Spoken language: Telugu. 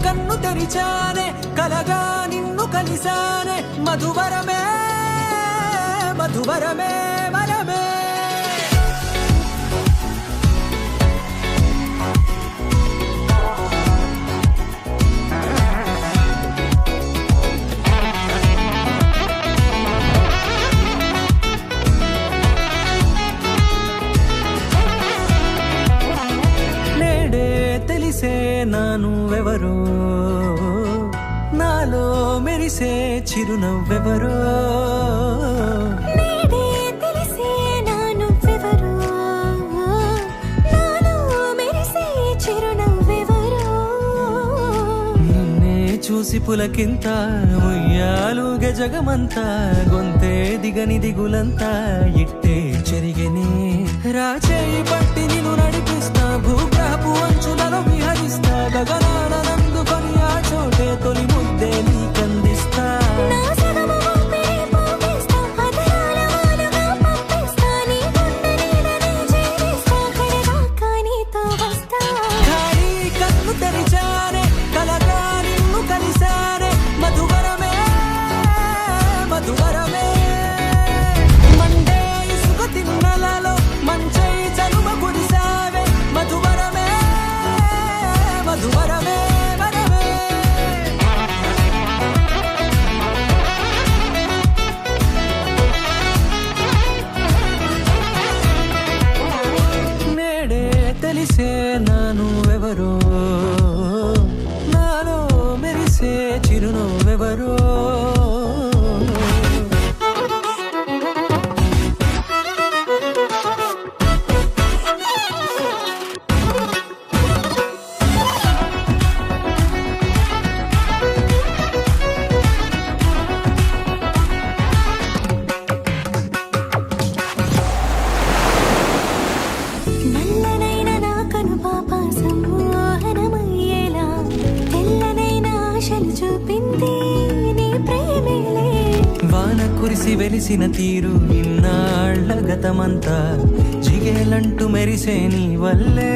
కన్ను తెరిచానే కలగా నిన్ను కలిసానే మధువరమే మధువరమే వరమే తెలిసే నానువెవరో నాలో మెరిసే చిరునవ్వెవరో నిన్నే చూసి పులకింత ఉయ్యాలుగ జగమంతా గొంతే దిగని దిగులంతా ఇట్టే చెరిగెనే రాచేయి పట్టి నిన్ను నడిపిస్తా భూగ్రహపు అంచులలో విహరిస్తా గగనాన నందుకొని ఆ చోటే తొలి ముద్దే నీకందిస్తా ఖాళీ కన్ను తెరిచానే కలగా నిన్ను కలిసానే మధువరమే మధువరమే మండే ఇసుక తిన్నలలో మంచై చలువ కురిసావే మధువరమే మధువరమే వరమే నేడే తెలిసే నానువెవరో నాలో మెరిసే చిరునవ్వెవరో వాన కురిసి వెలిసిన తీరు ఇన్నాళ్ల గతమంతా జిగేలంటూ మెరిసే నీ వల్లే